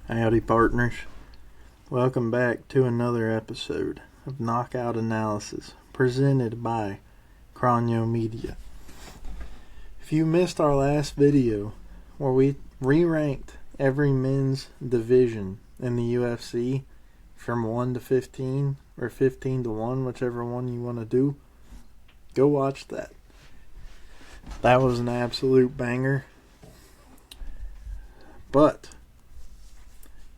Howdy, partners. Welcome back to another episode of Knockout Analysis presented by Cron Media. If you missed our last video where we re-ranked every men's division in the UFC from 1 to 15 or 15 to 1, whichever one you want to do, go watch that. That was an absolute banger. But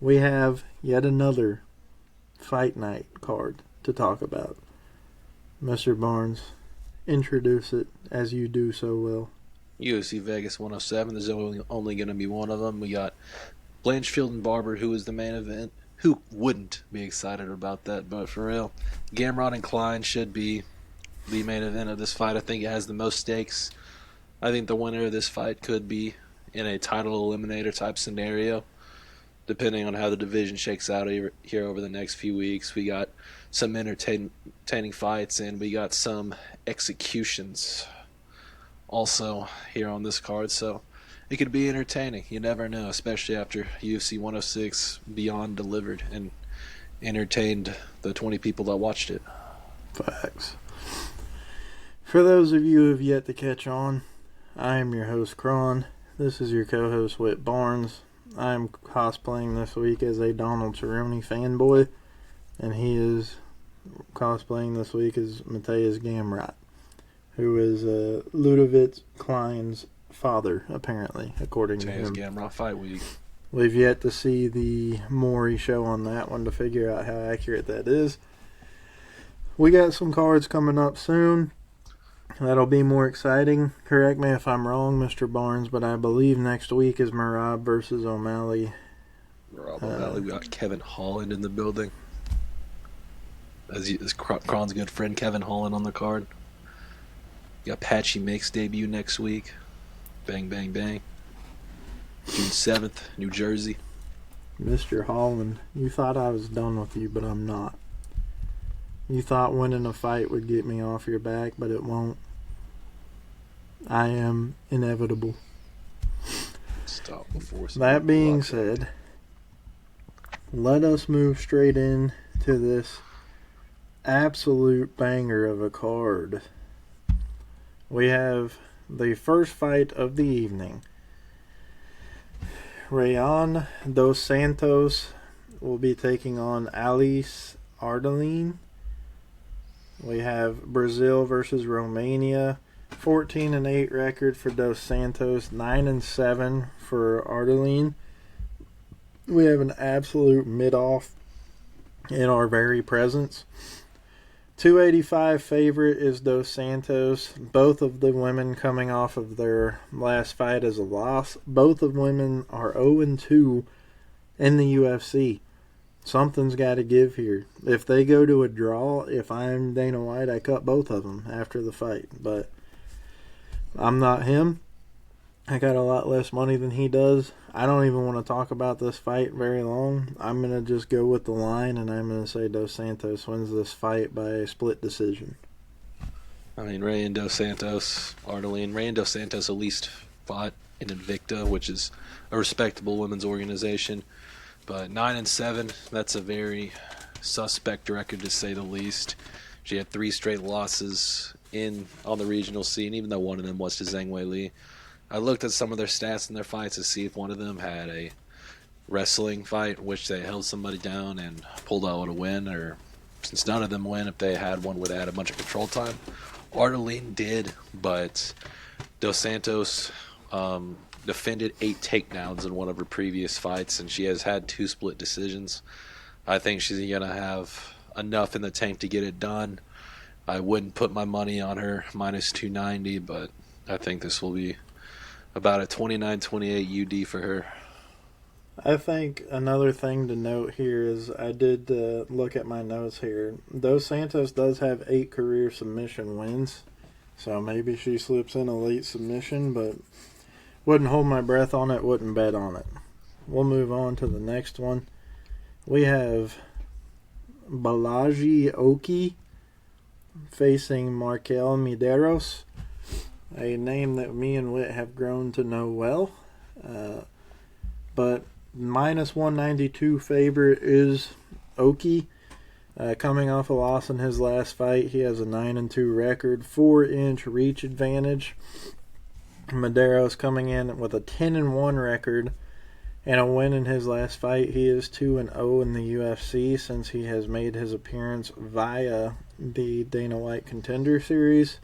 we have yet another fight night card to talk about. Mr. Barnes, introduce it as you do so well. UFC Vegas 107, there's only going to be one of them. We got Blanchfield and Barber, who is the main event. Who wouldn't be excited about that? But for real, Gamrot and Klein should be the main event of this fight. I think it has the most stakes. I think the winner of this fight could be in a title eliminator type scenario, depending on how the division shakes out here over the next few weeks. We got some entertaining fights, and we got some executions also here on this card, so it could be entertaining. You never know, especially after UFC 106 Beyond delivered and entertained the 20 people that watched it. Facts. For those of you who have yet to catch on, I am your host, Cron. This is your co-host, Whit Barnes. I am cosplaying this week as a Donald Cerrone fanboy, and he is cosplaying this week as Matthias Gamrot, who is Ludovic Klein's father, apparently, according to him. Gamrot fight week. We've yet to see the Maury show on that one to figure out how accurate that is. We got some cards coming up soon. That'll be more exciting. Correct me if I'm wrong, Mr. Barnes, but I believe next week is Merab versus O'Malley. O'Malley. We got Kevin Holland in the building. As Cron's good friend Kevin Holland on the card. You got Patchy Make's debut next week. Bang, bang, bang. June 7th, New Jersey. Mr. Holland, you thought I was done with you, but I'm not. You thought winning a fight would get me off your back, but it won't. I am inevitable. Stop before. That being said, let us move straight in to this absolute banger of a card. We have the first fight of the evening. Rayan dos Santos will be taking on Alice Ardaline. We have Brazil versus Romania. 14-8 record for Dos Santos. 9-7 for Ardaline. We have an absolute mid-off in our very presence. 285 favorite is Dos Santos. Both of the women coming off of their last fight as a loss. Both of women are 0-2 in the UFC. Something's got to give here. If they go to a draw, if I'm Dana White, I cut both of them after the fight. But I'm not him. I got a lot less money than he does. I don't even want to talk about this fight very long. I'm going to just go with the line, and I'm going to say Dos Santos wins this fight by a split decision. I mean, Ray and Dos Santos, Ardaline. Ray and Dos Santos at least fought in Invicta, which is a respectable women's organization. But 9-7, that's a very suspect record to say the least. She had 3 straight losses on the regional scene, even though one of them was to Zhang Weili. I looked at some of their stats in their fights to see if one of them had a wrestling fight, which they held somebody down and pulled out a win, or since none of them win, if they had one where they had a bunch of control time. Ardaline did, but Dos Santos defended 8 takedowns in one of her previous fights, and she has had 2 split decisions. I think she's going to have enough in the tank to get it done. I wouldn't put my money on her minus 290, but I think this will be about a 29-28 UD for her. I think another thing to note here is I did look at my notes here. Dos Santos does have 8 career submission wins, so maybe she slips in a late submission, but wouldn't hold my breath on it, wouldn't bet on it. We'll move on to the next one. We have Balaji Oki facing Markel Medeiros, a name that me and Whit have grown to know well. But minus 192 favorite is Oki. Coming off a loss in his last fight, he has a 9-2 record, 4-inch reach advantage. Medeiros coming in with a 10-1 record and a win in his last fight. He is 2-0 in the UFC since he has made his appearance via the Dana White Contender Series.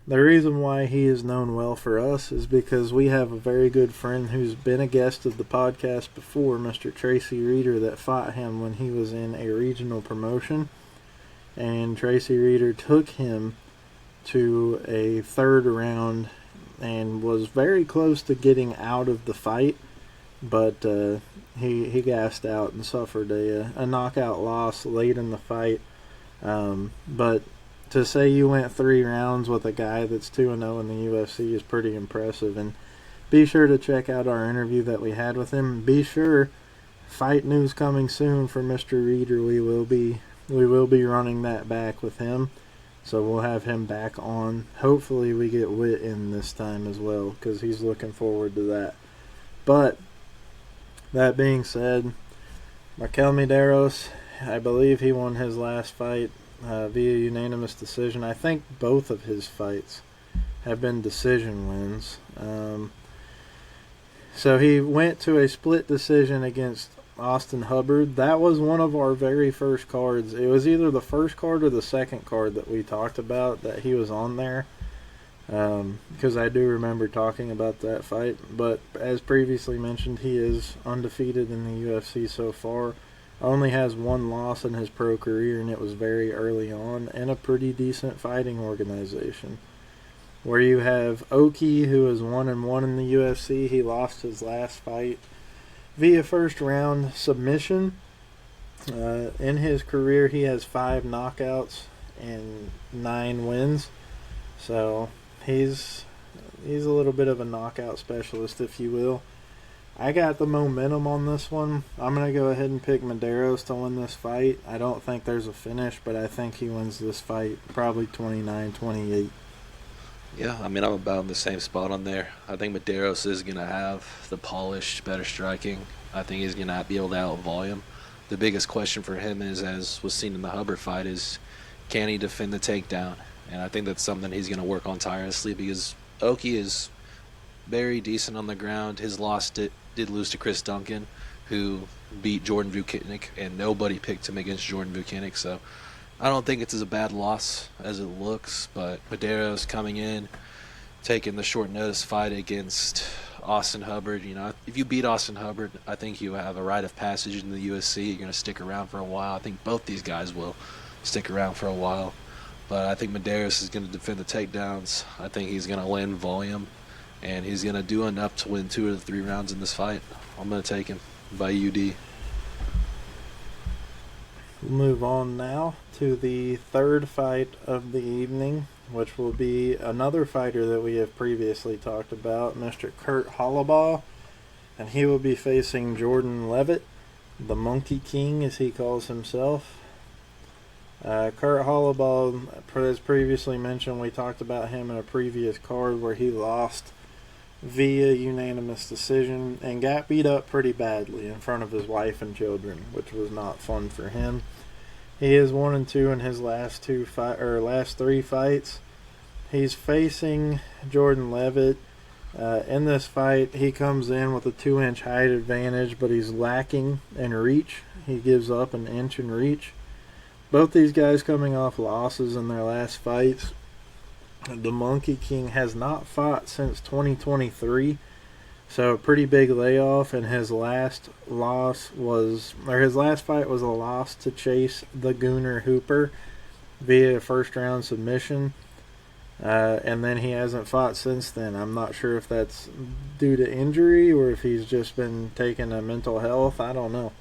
The reason why he is known well for us is because we have a very good friend who's been a guest of the podcast before, Mr. Tracy Reeder, that fought him when he was in a regional promotion. And Tracy Reeder took him to a third round and was very close to getting out of the fight, but he gassed out and suffered a knockout loss late in the fight. But to say you went 3 rounds with a guy that's 2-0 in the UFC is pretty impressive. And be sure to check out our interview that we had with him. Be sure, fight news coming soon for Mr. Reeder. We will be running that back with him. So we'll have him back on. Hopefully we get Whit in this time as well, because he's looking forward to that. But that being said, Markel Medeiros, I believe he won his last fight via unanimous decision. I think both of his fights have been decision wins. So he went to a split decision against Austin Hubbard. That was one of our very first cards. It was either the first card or the second card that we talked about that he was on there, because I do remember talking about that fight. But as previously mentioned, he is undefeated in the UFC so far. Only has 1 loss in his pro career, and it was very early on, and a pretty decent fighting organization. Where you have Oki, who is 1-1 in the UFC. He lost his last fight via first round submission. In his career, he has 5 knockouts and 9 wins. So he's a little bit of a knockout specialist, if you will. I got the momentum on this one. I'm going to go ahead and pick Medeiros to win this fight. I don't think there's a finish, but I think he wins this fight probably 29-28. Yeah, I mean, I'm about in the same spot on there. I think Medeiros is going to have the polished, better striking. I think he's going to be able to out-volume. The biggest question for him is, as was seen in the Hubbard fight, is can he defend the takedown? And I think that's something he's going to work on tirelessly, because Oki is very decent on the ground. His loss did lose to Chris Duncan, who beat Jordan Vucinic, and nobody picked him against Jordan Vucinic. So I don't think it's as a bad loss as it looks. But Medeiros coming in, taking the short notice fight against Austin Hubbard. You know, if you beat Austin Hubbard, I think you have a rite of passage in the UFC. You're going to stick around for a while. I think both these guys will stick around for a while. But I think Medeiros is going to defend the takedowns. I think he's going to win volume, and he's going to do enough to win 2 of the 3 rounds in this fight. I'm going to take him by UD. We'll move on now to the third fight of the evening, which will be another fighter that we have previously talked about, Mr. Kurt Hollabaugh. And he will be facing Jordan Levitt, the Monkey King as he calls himself. Kurt Hollabaugh, as previously mentioned, we talked about him in a previous card where he lost via unanimous decision and got beat up pretty badly in front of his wife and children, which was not fun for him. He is 1-2 in his last 3 fights. He's facing Jordan Levitt. In this fight, he comes in with a 2-inch height advantage, but he's lacking in reach. He gives up an inch in reach. Both these guys coming off losses in their last fights. The Monkey King has not fought since 2023, so a pretty big layoff. And his last fight was a loss to Chase the Gooner Hooper via first round submission, and then he hasn't fought since then. I'm not sure if that's due to injury or if he's just been taking a mental health. I don't know.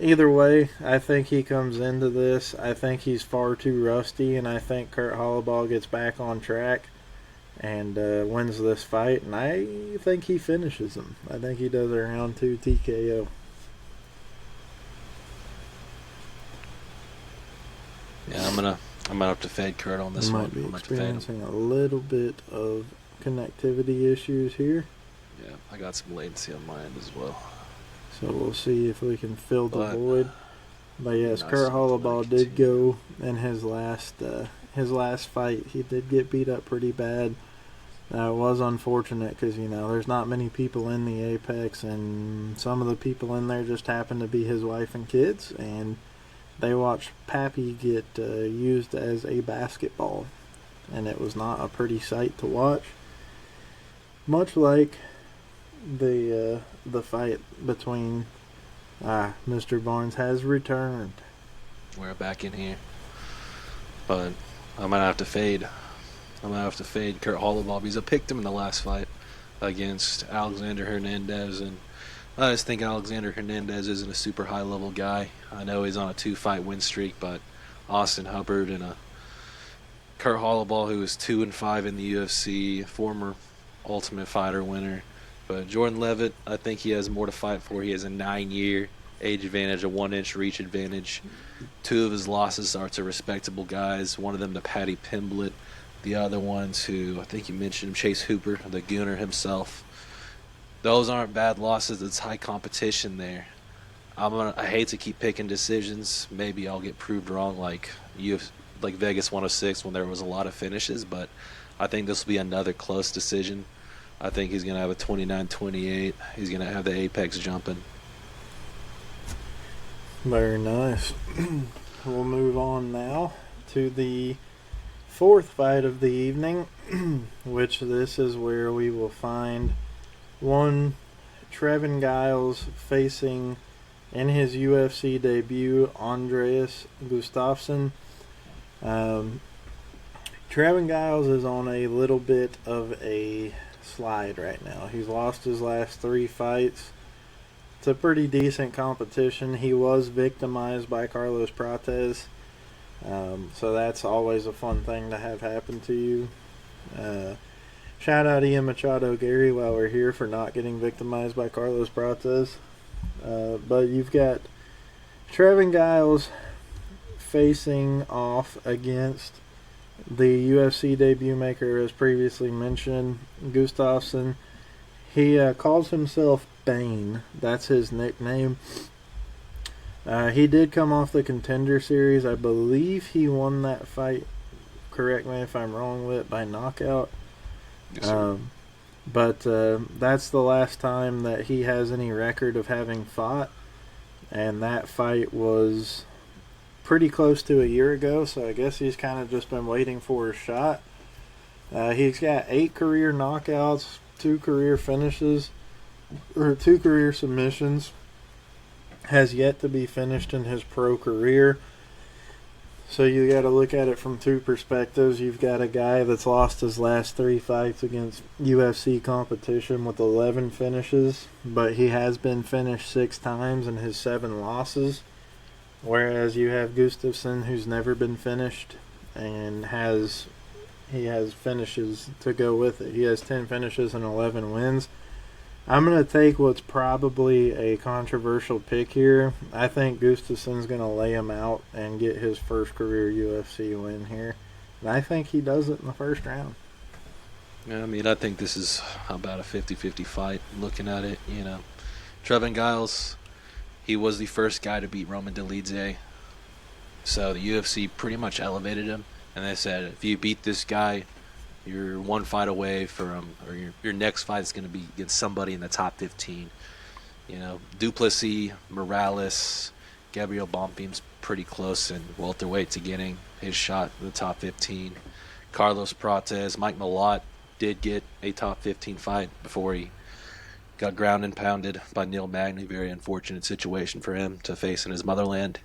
Either way, I think he comes into this. I think he's far too rusty, and I think Kurt Hollabaugh gets back on track and wins this fight. And I think he finishes him. I think he does a round 2 TKO. Yeah, I'm gonna have to fade Kurt on this one. Might be experiencing a little bit of connectivity issues here. Yeah, I got some latency on my end as well. So we'll see if we can fill the But void. But yes, nice Kurt something to Holloway did continue. go in his last fight. He did get beat up pretty bad. It was unfortunate because, there's not many people in the Apex, and some of the people in there just happen to be his wife and kids, and they watched Pappy get used as a basketball, and it was not a pretty sight to watch. Much like the fight between Mr. Barnes has returned. We're back in here. But I'm going to have to fade. I'm going to have to fade Kurt Holloway. Because I picked him in the last fight against Alexander Hernandez. And I just think Alexander Hernandez isn't a super high-level guy. I know he's on a 2-fight win streak, but Austin Hubbard and a Kurt Holloway, who is 2-5 in the UFC, former Ultimate Fighter winner. But Jordan Levitt, I think he has more to fight for. He has a 9-year age advantage, a 1-inch reach advantage. 2 of his losses are to respectable guys. One of them to Paddy Pimblett. The other one to, I think you mentioned him, Chase Hooper, the Gooner himself. Those aren't bad losses. It's high competition there. I hate to keep picking decisions. Maybe I'll get proved wrong like Vegas 106 when there was a lot of finishes, but I think this will be another close decision. I think he's going to have a 29-28. He's going to have the apex jumping. Very nice. We'll move on now to the 4th fight of the evening, which this is where we will find one Trevin Giles facing, in his UFC debut, Andreas Gustafsson. Trevin Giles is on a little bit of a slide right now. He's lost his last 3 fights. It's a pretty decent competition. He was victimized by Carlos Prates. So that's always a fun thing to have happen to you. Shout out Ian Machado Gary while we're here for not getting victimized by Carlos Prates. But you've got Trevin Giles facing off against the UFC debut maker, as previously mentioned, Gustafsson. He calls himself Bane. That's his nickname. He did come off the Contender Series. I believe he won that fight, correct me if I'm wrong, Whit, by knockout. Yes, But that's the last time that he has any record of having fought. And that fight was pretty close to a year ago, so I guess he's kind of just been waiting for his shot. He's got 8 career knockouts, 2 career finishes, or 2 career submissions. Has yet to be finished in his pro career. So you got to look at it from 2 perspectives. You've got a guy that's lost his last 3 fights against UFC competition with 11 finishes, but he has been finished 6 times in his 7 losses. Whereas you have Gustafsson, who's never been finished, and he has finishes to go with it. He has 10 finishes and 11 wins. I'm going to take what's probably a controversial pick here. I think Gustafsson's going to lay him out and get his first career UFC win here. And I think he does it in the first round. Yeah, I mean, I think this is about a 50-50 fight. Looking at it, Trevin Giles, he was the first guy to beat Roman Dolidze. So the UFC pretty much elevated him. And they said, if you beat this guy, you're 1 fight away from, or your next fight is going to be against somebody in the top 15. Duplessis, Morales, Gabriel Bonfim's pretty close in welterweight to getting his shot in the top 15. Carlos Prates, Mike Malott did get a top 15 fight before he got ground and pounded by Neil Magny. Very unfortunate situation for him to face in his motherland.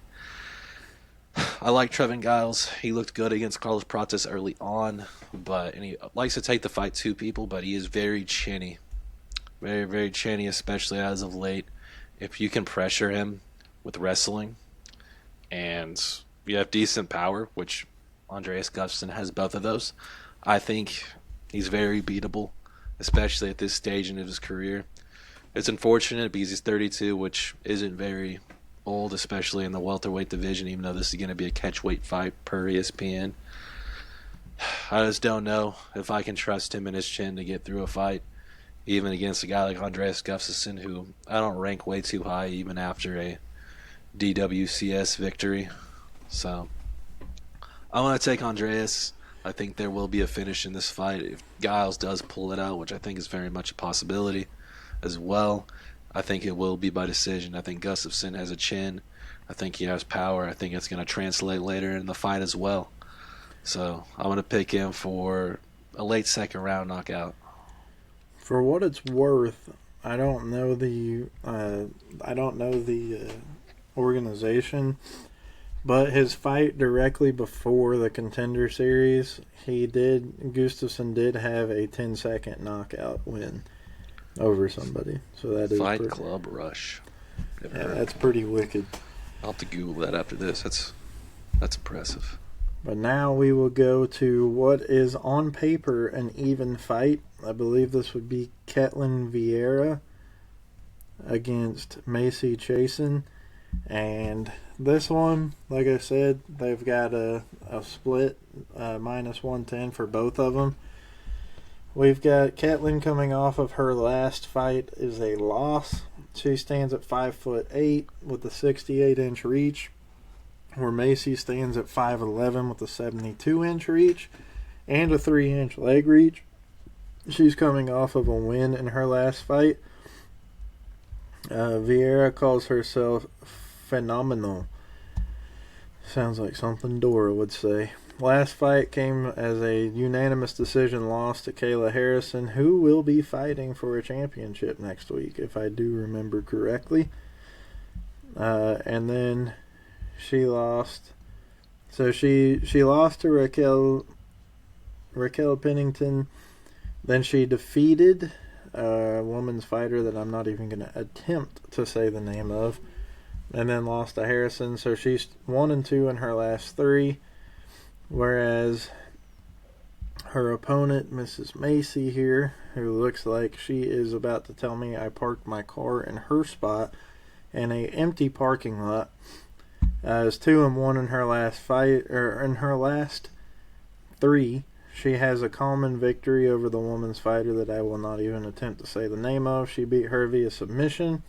I like Trevin Giles. He looked good against Carlos Prates early on, and he likes to take the fight to people, but he is very chinny. Very, very chinny, especially as of late. If you can pressure him with wrestling and you have decent power, which Andreas Gustafsson has both of those, I think he's very beatable, especially at this stage in his career. It's unfortunate because he's 32, which isn't very old, especially in the welterweight division, even though this is going to be a catchweight fight per ESPN. I just don't know if I can trust him and his chin to get through a fight. even against a guy like Andreas Gustafsson, who I don't rank way too high even after a DWCS victory. So I want to take Andreas. I think there will be a finish in this fight. If Giles does pull it out, which I think is very much a possibility as well, I think it will be by decision. I think Gustafsson has a chin. I think he has power. I think it's going to translate later in the fight as well. So I'm going to pick him for a late second round knockout. For what it's worth, I don't know the organization, but his fight directly before the Contender Series, Gustafsson did have a 10-second knockout win over somebody. So that is Fight Club Rush. Yeah, that's pretty wicked. I'll have to Google that after this. That's impressive. But now we will go to what is on paper an even fight. I believe this would be Ketlin Vieira against Macy Chasen. And this one, like I said, they've got a split minus 110 for both of them. We've got Ketlin coming off of her last fight is a loss. She stands at 5'8" with a 68-inch reach, where Macy stands at 5'11" with a 72-inch reach and a 3-inch leg reach. She's coming off of a win in her last fight. Vieira calls herself phenomenal. Sounds like something Dora would say. Last fight came as a unanimous decision loss to Kayla Harrison, who will be fighting for a championship next week, if I do remember correctly. And then she lost. So she lost to Raquel Pennington. Then she defeated a woman's fighter that I'm not even going to attempt to say the name of. And then lost to Harrison. So she's 1-2 in her last 3. Whereas her opponent, Mrs. Macy here, who looks like she is about to tell me I parked my car in her spot in a empty parking lot, is 2-1 in her last fight, or in her last 3. She has a common victory over the woman's fighter that I will not even attempt to say the name of. She beat her via submission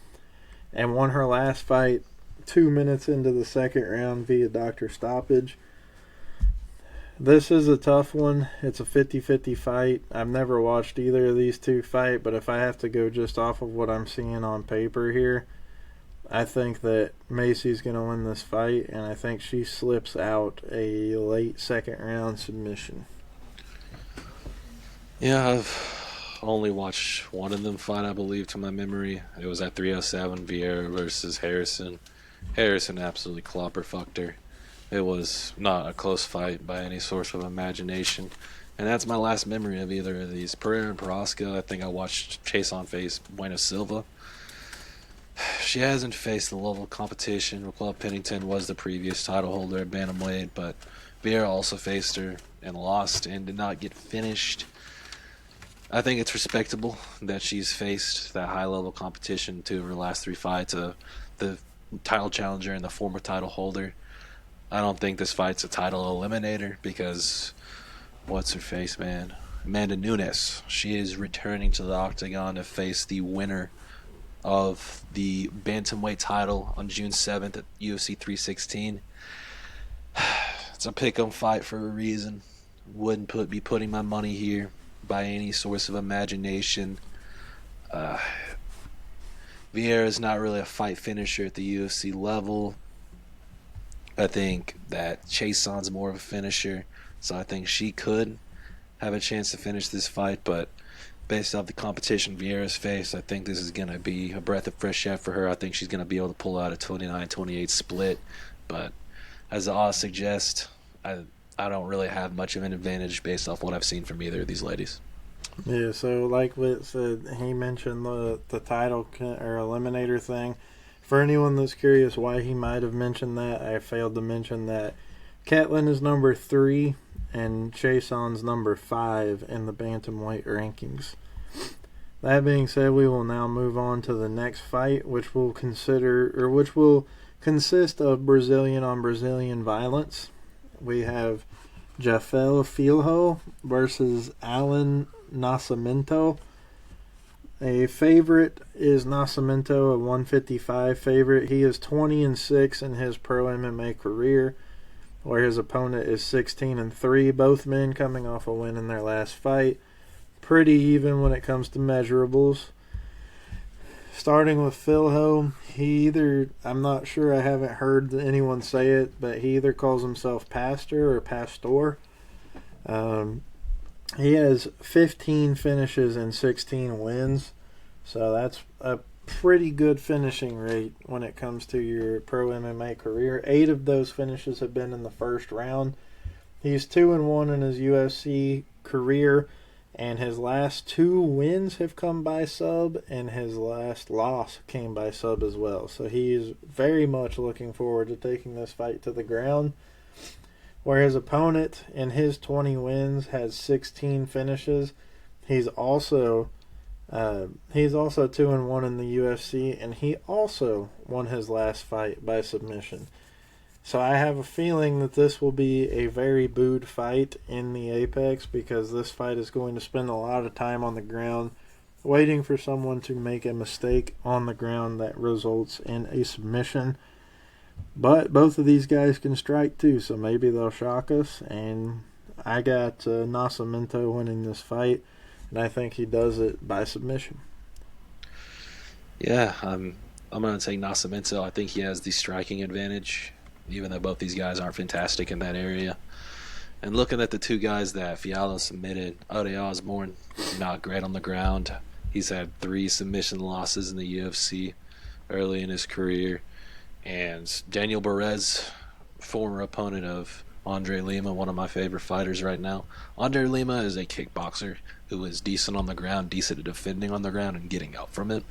and won her last fight 2 minutes into the second round via doctor stoppage. This is a tough one. It's a 50-50 fight. I've never watched either of these two fight, but if I have to go just off of what I'm seeing on paper here, I think that Macy's going to win this fight, and I think she slips out a late second round submission. Yeah, I've only watched one of them fight, I believe, to my memory. It was at 307, Vieira versus Harrison. Harrison absolutely clobber-fucked her. It was not a close fight by any source of imagination. And that's my last memory of either of these. Pereira and Prohaska, I think I watched Chason face Bueno Silva. She hasn't faced the level of competition. Raquel Pennington was the previous title holder at bantamweight, but Vieira also faced her and lost and did not get finished. I think it's respectable that she's faced that high-level competition to her last 3 fights, the title challenger and the former title holder. I don't think this fight's a title eliminator because what's her face, man? Amanda Nunes. She is returning to the octagon to face the winner of the bantamweight title on June 7th at UFC 316. It's a pick-em fight for a reason. Wouldn't be putting my money here by any source of imagination. Vieira is not really a fight finisher at the UFC level. I think that Chason's more of a finisher, so I think she could have a chance to finish this fight, but based off the competition Vieira's faced, I think this is going to be a breath of fresh air for her. I think she's going to be able to pull out a 29-28 split, but as the odds suggest, I don't really have much of an advantage based off what I've seen from either of these ladies. Yeah, so like Whit said, he mentioned the title or eliminator thing. For anyone that's curious why he might have mentioned that, I failed to mention that Ketlin is number 3 and Chason's number 5 in the bantamweight rankings. That being said, we will now move on to the next fight, which will consist of Brazilian on Brazilian violence. We have Jafel Filho versus Alan Nascimento. A favorite is Nascimento, a 155 favorite. He is 20-6 in his pro MMA career, where his opponent is 16-3. Both men coming off a win in their last fight. Pretty even when it comes to measurables. Starting with Philho, I'm not sure, I haven't heard anyone say it, but he either calls himself Pastor or Pastor. He has 15 finishes and 16 wins, so that's a pretty good finishing rate when it comes to your pro MMA career. 8 of those finishes have been in the first round. He's 2-1 in his UFC career, and his last 2 wins have come by sub, and his last loss came by sub as well. So he's very much looking forward to taking this fight to the ground. Where his opponent in his 20 wins has 16 finishes. He's also 2-1 in the UFC, and he also won his last fight by submission. So I have a feeling that this will be a very booed fight in the Apex, because this fight is going to spend a lot of time on the ground waiting for someone to make a mistake on the ground that results in a submission. But both of these guys can strike too, so maybe they'll shock us. And I got Nascimento winning this fight, and I think he does it by submission. Yeah, I'm going to take Nascimento. I think he has the striking advantage, even though both these guys aren't fantastic in that area. And looking at the 2 guys that Fiallo submitted, Ode Osborne, not great on the ground. He's had 3 submission losses in the UFC early in his career. And Daniel Perez, former opponent of Andre Lima, one of my favorite fighters right now. Andre Lima is a kickboxer who is decent on the ground, decent at defending on the ground and getting up from it.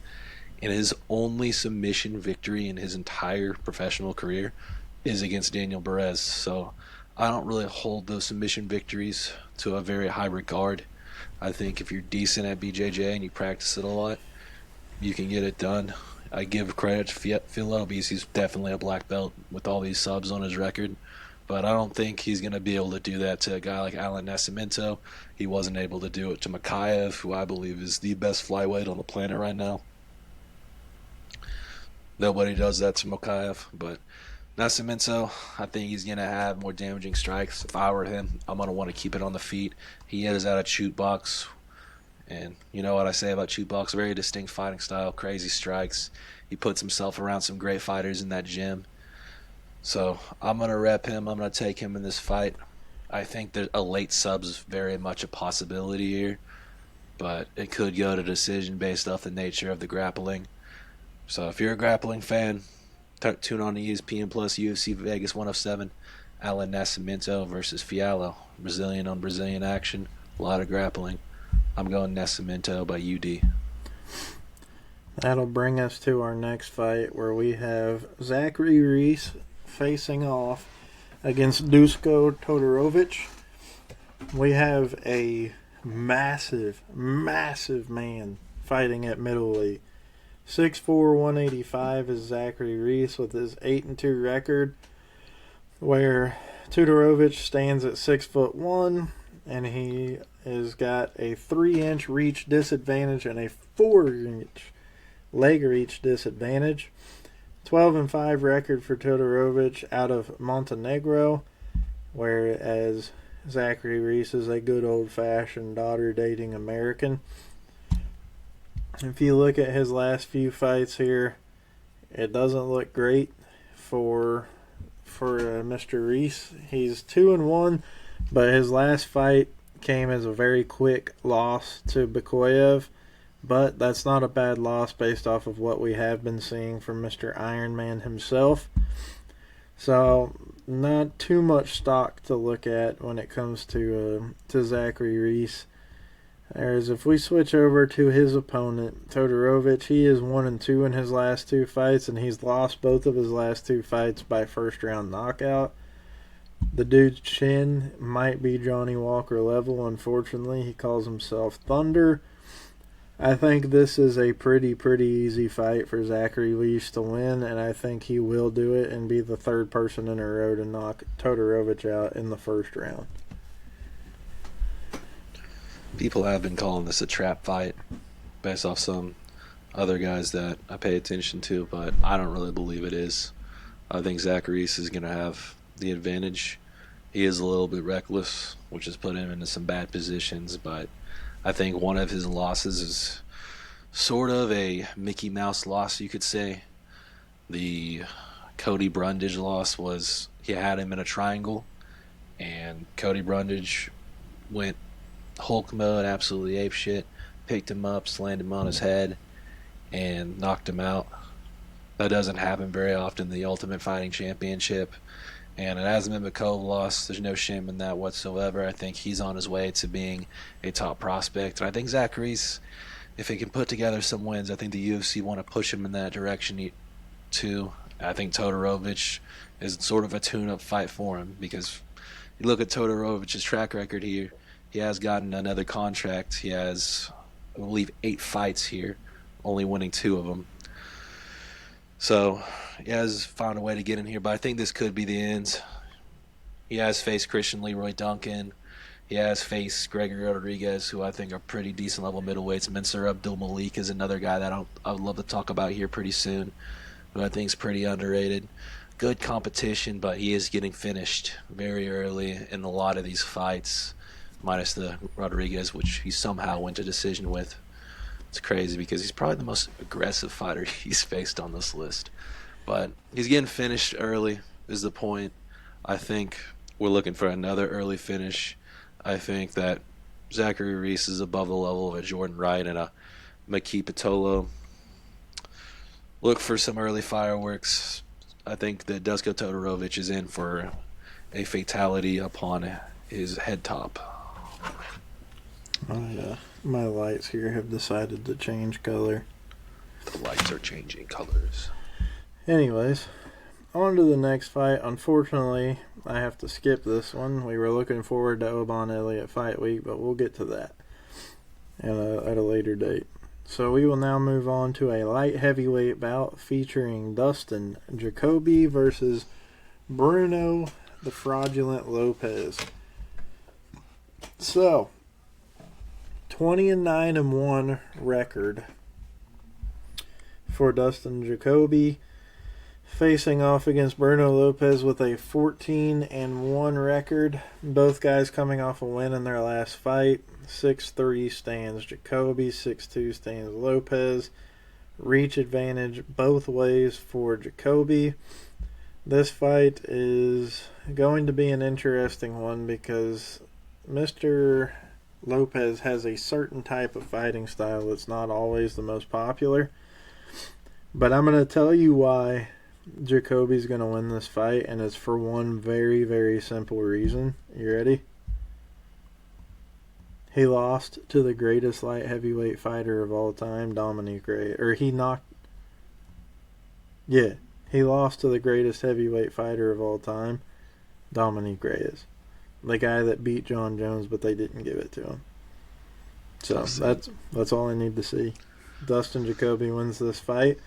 And his only submission victory in his entire professional career is against Daniel Perez. So I don't really hold those submission victories to a very high regard. I think if you're decent at BJJ and you practice it a lot, you can get it done. I give credit to Phil Lopes. He's definitely a black belt with all these subs on his record. But I don't think he's going to be able to do that to a guy like Alan Nascimento. He wasn't able to do it to Makayev, who I believe is the best flyweight on the planet right now. Nobody does that to Makayev. But Nascimento, I think he's going to have more damaging strikes. If I were him, I'm going to want to keep it on the feet. He is out of shoot box. And you know what I say about shoot box, very distinct fighting style, crazy strikes. He puts himself around some great fighters in that gym. So I'm going to rep him. I'm going to take him in this fight. I think that a late sub is very much a possibility here, but it could go to decision based off the nature of the grappling. So if you're a grappling fan, tune on to ESPN Plus UFC Vegas 107. Alan Nascimento versus Fiallo. Brazilian on Brazilian action. A lot of grappling. I'm going Nascimento by UD. That'll bring us to our next fight, where we have Zachary Reese facing off against Dusko Todorovic. We have a massive man fighting at middleweight. 6'4", 185 is Zachary Reese with his 8-2 record, where Todorovic stands at 6'1", and he has got a 3-inch reach disadvantage and a 4-inch leg reach disadvantage. 12-5 record for Todorovic out of Montenegro, whereas Zachary Reese is a good old-fashioned daughter-dating American. If you look at his last few fights here, it doesn't look great for Mr. Reese. He's 2-1, but his last fight came as a very quick loss to Bikoyev. But that's not a bad loss based off of what we have been seeing from Mr. Ironman himself. So not too much stock to look at when it comes to Zachary Reese. Whereas if we switch over to his opponent, Todorovic, he is 1-2 in his last 2 fights, and he's lost both of his last 2 fights by first-round knockout. The dude's chin might be Johnny Walker level, unfortunately. He calls himself Thunder. I think this is a pretty easy fight for Zachary Reese to win, and I think he will do it and be the third person in a row to knock Todorovic out in the first round. People have been calling this a trap fight, based off some other guys that I pay attention to, but I don't really believe it is. I think Zach Reese is going to have the advantage. He is a little bit reckless, which has put him into some bad positions, but I think one of his losses is sort of a Mickey Mouse loss, you could say. The Cody Brundage loss was he had him in a triangle, and Cody Brundage went Hulk mode, absolutely ape shit, picked him up, slammed him on his head, and knocked him out. That doesn't happen very often in the Ultimate Fighting Championship. And it hasn't been McCove loss. There's no shame in that whatsoever. I think he's on his way to being a top prospect. And I think Zach Reese, if he can put together some wins, I think the UFC want to push him in that direction too. I think Todorovic is sort of a tune-up fight for him because you look at Todorovic's track record here. He has gotten another contract. He has, I believe, 8 fights here, only winning 2 of them. So he has found a way to get in here, but I think this could be the end. He has faced Christian Leroy Duncan. He has faced Gregory Rodriguez, who I think are pretty decent level middleweights. Mensur Abdul Malik is another guy that I would love to talk about here pretty soon, who I think is pretty underrated. Good competition, but he is getting finished very early in a lot of these fights, minus the Rodriguez, which he somehow went to decision with. It's crazy because he's probably the most aggressive fighter he's faced on this list. But he's getting finished early is the point. I think we're looking for another early finish. I think that Zachary Reese is above the level of a Jordan Wright and a Maki Pitolo. Look for some early fireworks. I think that Dusko Todorovic is in for a fatality upon his head top. My lights here have decided to change color. The lights are changing colors. Anyways, on to the next fight. Unfortunately, I have to skip this one. We were looking forward to Oban Elliott Fight Week, but we'll get to that at a later date. So we will now move on to a light heavyweight bout featuring Dustin Jacoby versus Bruno the Fraudulent Lopes. So, 20-9-1 record for Dustin Jacoby, facing off against Bruno Lopes with a 14-1 record. Both guys coming off a win in their last fight. 6-3 stands Jacoby, 6-2 stands Lopes. Reach advantage both ways for Jacoby. This fight is going to be an interesting one because Mr. Lopes has a certain type of fighting style that's not always the most popular. But I'm going to tell you why Jacoby's going to win this fight, and it's for one very, very simple reason. You ready? He lost to the greatest light heavyweight fighter of all time, Dominique Reyes. He lost to the greatest heavyweight fighter of all time, Dominique Reyes. The guy that beat John Jones, but they didn't give it to him. So that's all I need to see. Dustin Jacoby wins this fight.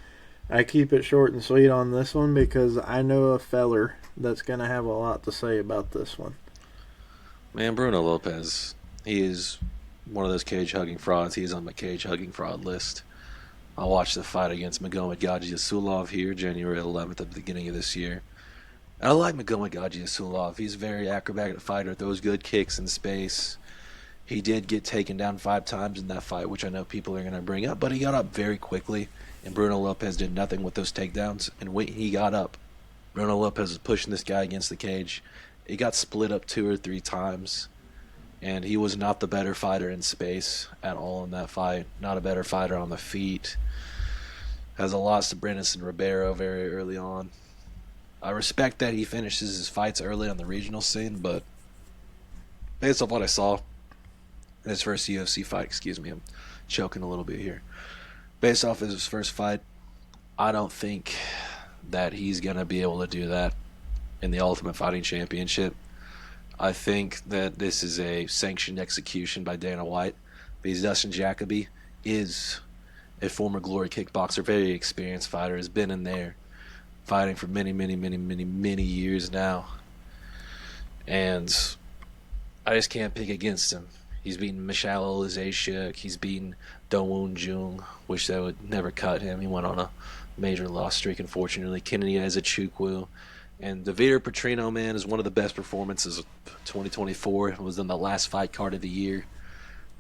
I keep it short and sweet on this one because I know a feller that's going to have a lot to say about this one. Man, Bruno Lopes, he is one of those cage-hugging frauds. He's on my cage-hugging fraud list. I watched the fight against Magomed Gadji here, January 11th at the beginning of this year. And I like Magomed Gadji. He's a very acrobatic fighter, throws good kicks in space. He did get taken down 5 times in that fight, which I know people are going to bring up, but he got up very quickly, and Bruno Lopes did nothing with those takedowns. And when he got up, Bruno Lopes was pushing this guy against the cage. He got split up 2 or 3 times, and he was not the better fighter in space at all in that fight. Not a better fighter on the feet. Has a loss to Brandon Ribeiro very early on. I respect that he finishes his fights early on the regional scene, but based off what I saw in his first UFC fight, I'm choking a little bit here. Based off his first fight, I don't think that he's going to be able to do that in the Ultimate Fighting Championship. I think that this is a sanctioned execution by Dana White, because Dustin Jacoby is a former Glory kickboxer, very experienced fighter, has been in there fighting for many years now. And I just can't pick against him. He's beaten Michal Olazashuk. He's beaten Do Woon Jung. Wish they would never cut him. He went on a major loss streak, unfortunately. Kennedy Ezechukwu. And Vitor Petrino, man, is one of the best performances of 2024. It was in the last fight card of the year.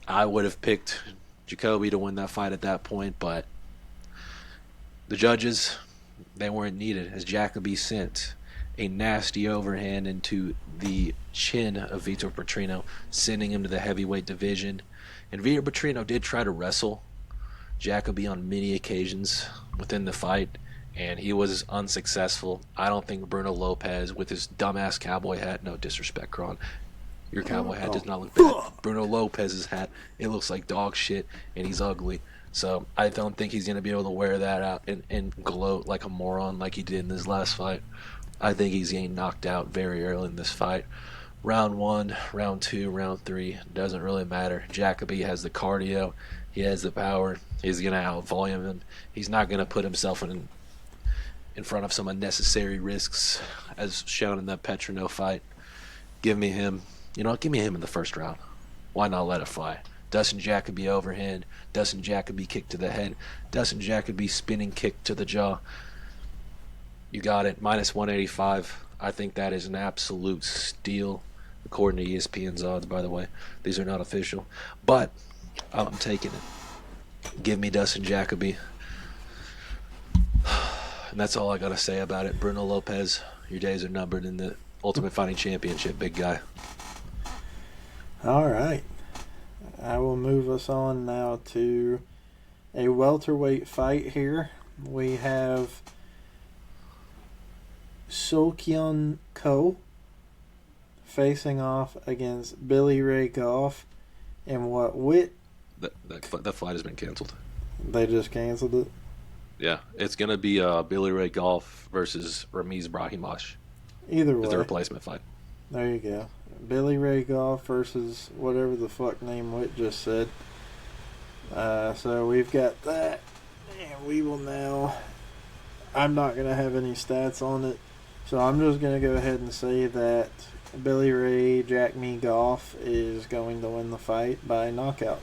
I would have picked Jacoby to win that fight at that point, but the judges, they weren't needed, as Jacoby sent a nasty overhand into the chin of Vitor Petrino, sending him to the heavyweight division. And Vitor Petrino did try to wrestle Jacoby on many occasions within the fight, and he was unsuccessful. I don't think Bruno Lopes, with his dumbass cowboy hat, no disrespect, Cron, your cowboy hat does not look bad. Bruno Lopez's hat, it looks like dog shit, and he's ugly. So I don't think he's going to be able to wear that out and gloat like a moron like he did in his last fight. I think he's getting knocked out very early in this fight. Round 1, round 2, round 3, doesn't really matter. Jacoby has the cardio. He has the power. He's going to out-volume him. He's not going to put himself in front of some unnecessary risks, as shown in that Petrino fight. Give me him. Give me him in the first round. Why not let it fly? Dustin Jacoby overhand. Dustin Jacoby kick to the head. Dustin Jacoby spinning kick to the jaw. You got it. Minus 185. I think that is an absolute steal, according to ESPN's odds, by the way. These are not official. But I'm taking it. Give me Dustin Jacoby. And that's all I got to say about it. Bruno Lopes, your days are numbered in the Ultimate Fighting Championship, big guy. All right. I will move us on now to a welterweight fight here. We have Seokyeon Ko facing off against Billy Ray Goff. And what Whit... That fight has been canceled. They just canceled it? Yeah, it's going to be Billy Ray Goff versus Ramiz Brahimaj. Either way. It's the replacement fight. There you go. Billy Ray Goff versus whatever the fuck name Whit just said. So we've got that. And we will now... I'm not going to have any stats on it. So I'm just going to go ahead and say that Billy Ray Jack Me Goff is going to win the fight by knockout.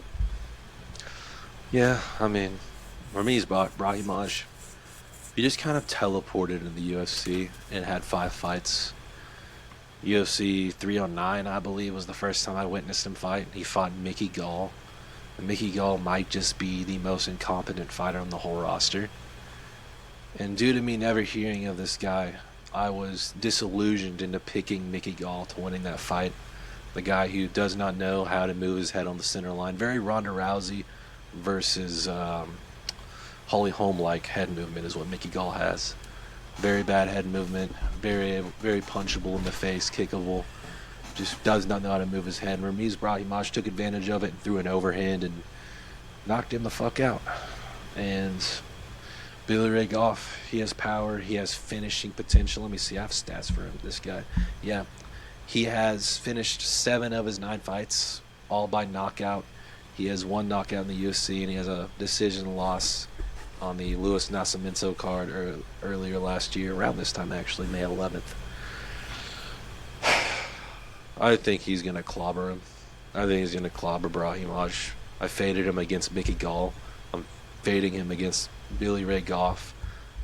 Yeah, I mean, Ramiz Brahimaj, he just kind of teleported in the UFC and had 5 fights. UFC 309, I believe, was the first time I witnessed him fight. He fought Mickey Gall. And Mickey Gall might just be the most incompetent fighter on the whole roster. And due to me never hearing of this guy, I was disillusioned into picking Mickey Gall to winning that fight. The guy who does not know how to move his head on the center line. Very Ronda Rousey versus Holly Holm-like head movement is what Mickey Gall has. Very bad head movement, very very punchable in the face, kickable. Just does not know how to move his head. Ramiz Brahimaj took advantage of it and threw an overhand and knocked him the fuck out. And Billy Ray Goff, he has power, he has finishing potential. Let me see, I have stats for him, this guy. Yeah, he has finished 7 of his 9 fights, all by knockout. He has 1 knockout in the UFC, and he has a decision loss on the Luis Nascimento card earlier last year, around this time actually, May 11th. I think he's going to clobber him. I think he's going to clobber Brahimaj. I faded him against Mickey Gall. I'm fading him against Billy Ray Goff.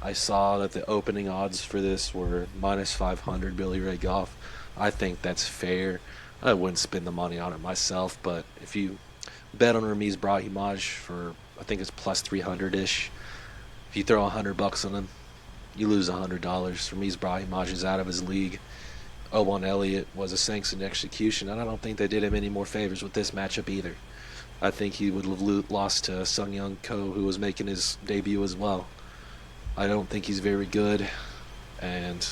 I saw that the opening odds for this were minus 500 Billy Ray Goff. I think that's fair. I wouldn't spend the money on it myself, but if you bet on Ramiz Brahimaj for, I think it's plus 300-ish, if you throw $100 on him, you lose $100. Ramiz Brahimaj is out of his league. Owen Elliott was a sanctioned execution, and I don't think they did him any more favors with this matchup either. I think he would have lost to Seokyeon Ko, who was making his debut as well. I don't think he's very good, and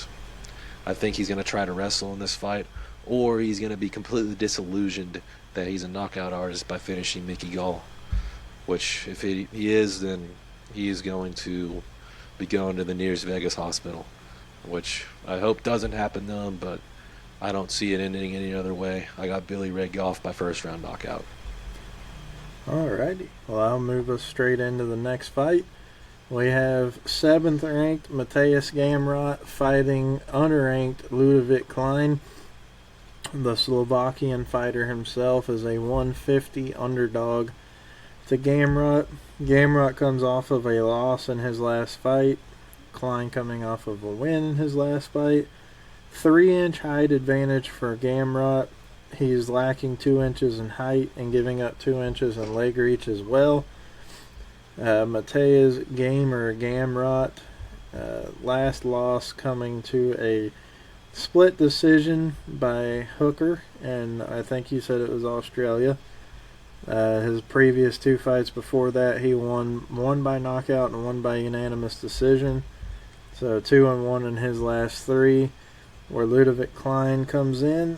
I think he's going to try to wrestle in this fight, or he's going to be completely disillusioned that he's a knockout artist by finishing Mickey Gall, which if he is, then he is going to be going to the nearest Vegas hospital, which I hope doesn't happen to him, but I don't see it ending any other way. I got Billy Ray Goff by first round knockout. Alrighty. Well, I'll move us straight into the next fight. We have 7th ranked Matthias Gamrot fighting unranked Ludovic Klein. The Slovakian fighter himself is a 150 underdog to Gamrot. Gamrot comes off of a loss in his last fight. Klein coming off of a win in his last fight. 3-inch height advantage for Gamrot. He's lacking 2 inches in height and giving up 2 inches in leg reach as well. Mateus Gamrot, last loss coming to a split decision by Hooker, and I think you said it was Australia. His previous 2 fights before that, he won one by knockout and one by unanimous decision. So 2-1 in his last 3. Where Ludovic Klein comes in.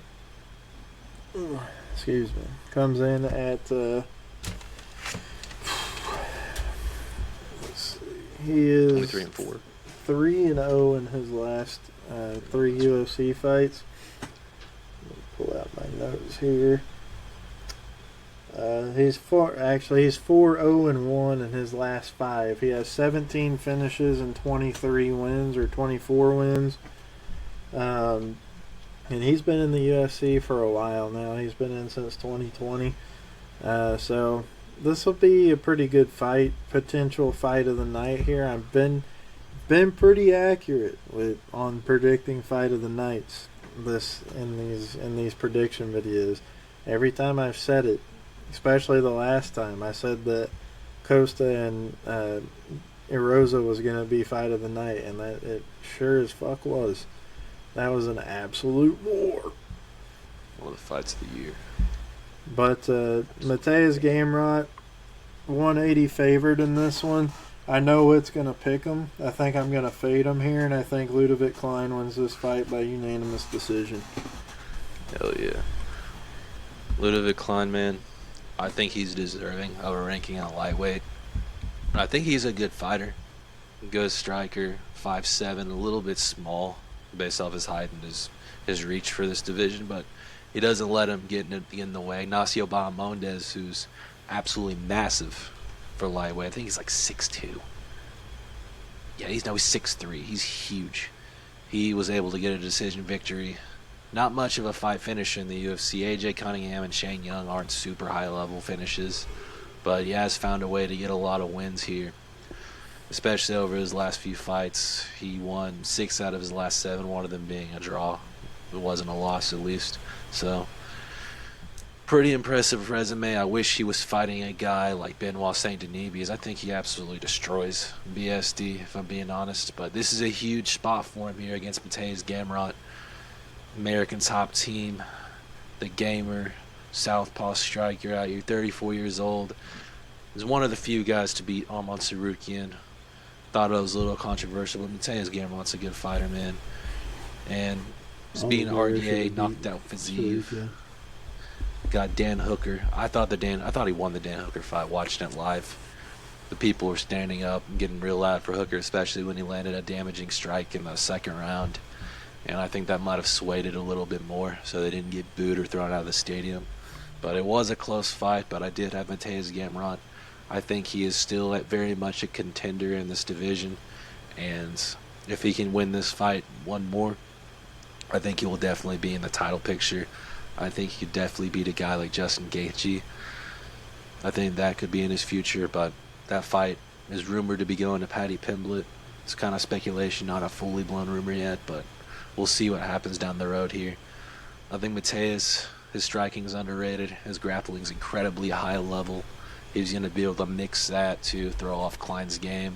Comes in at. He is 3-4. 3-0 in his last 3 UFC fights. Let me pull out my notes here. He's 4-0-1 in his last 5. He has 17 finishes and 23 wins or 24 wins. And he's been in the UFC for a while now. He's been in since 2020. So this will be a pretty good fight, potential fight of the night here. I've been pretty accurate on predicting fight of the nights in these prediction videos. Every time I've said it, especially the last time, I said that Costa and Erosa was going to be fight of the night, and that it sure as fuck was. That was an absolute war. One of the fights of the year. But Mateus Gamrot, 180 favored in this one. I know it's going to pick him. I think I'm going to fade him here, and I think Ludovic Klein wins this fight by unanimous decision. Hell yeah. Ludovic Klein, man, I think he's deserving of a ranking at lightweight. I think he's a good fighter. Good striker, 5'7", a little bit small based off his height and his reach for this division, but he doesn't let him get in the way. Ignacio Bahamondes, who's absolutely massive for lightweight. I think he's like 6'2". Yeah, he's 6'3". He's huge. He was able to get a decision victory. Not much of a fight finisher in the UFC. AJ Cunningham and Shane Young aren't super high-level finishes, but he has found a way to get a lot of wins here, especially over his last few fights. He won 6 out of his last 7, one of them being a draw. It wasn't a loss, at least. So, pretty impressive resume. I wish he was fighting a guy like Benoit Saint Denis, because I think he absolutely destroys BSD, if I'm being honest. But this is a huge spot for him here against Mateus Gamrot. American top team, the gamer, southpaw striker out here, 34 years old. Is one of the few guys to beat Arman Tsarukyan. Thought it was a little controversial, but Mateus Gamrot's a good fighter, man. And he's beating RDA, knocked out Fiziev. Got Dan Hooker. I thought he won the Dan Hooker fight. Watching it live, the people were standing up and getting real loud for Hooker, especially when he landed a damaging strike in the second round. And I think that might have swayed it a little bit more, so they didn't get booed or thrown out of the stadium. But it was a close fight, but I did have Mateus Gamrot. I think he is still very much a contender in this division. And if he can win this fight one more, I think he will definitely be in the title picture. I think he could definitely beat a guy like Justin Gaethje. I think that could be in his future, but that fight is rumored to be going to Paddy Pimblett. It's kind of speculation, not a fully blown rumor yet, but we'll see what happens down the road here. I think Mateus, his striking is underrated. His grappling is incredibly high level. He's going to be able to mix that to throw off Klein's game.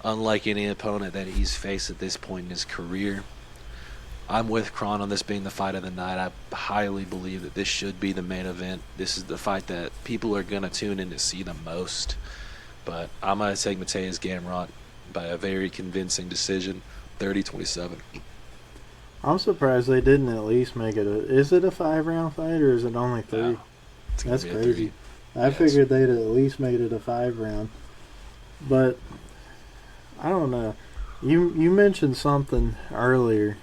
Unlike any opponent that he's faced at this point in his career. I'm with Cron on this being the fight of the night. I highly believe that this should be the main event. This is the fight that people are going to tune in to see the most. But I'm going to take Mateus Gamrot by a very convincing decision, 30-27. I'm surprised they didn't at least make it is it a 5-round fight or is it only 3? No, that's crazy. I figured they'd at least made it a 5-round. But I don't know. You mentioned something earlier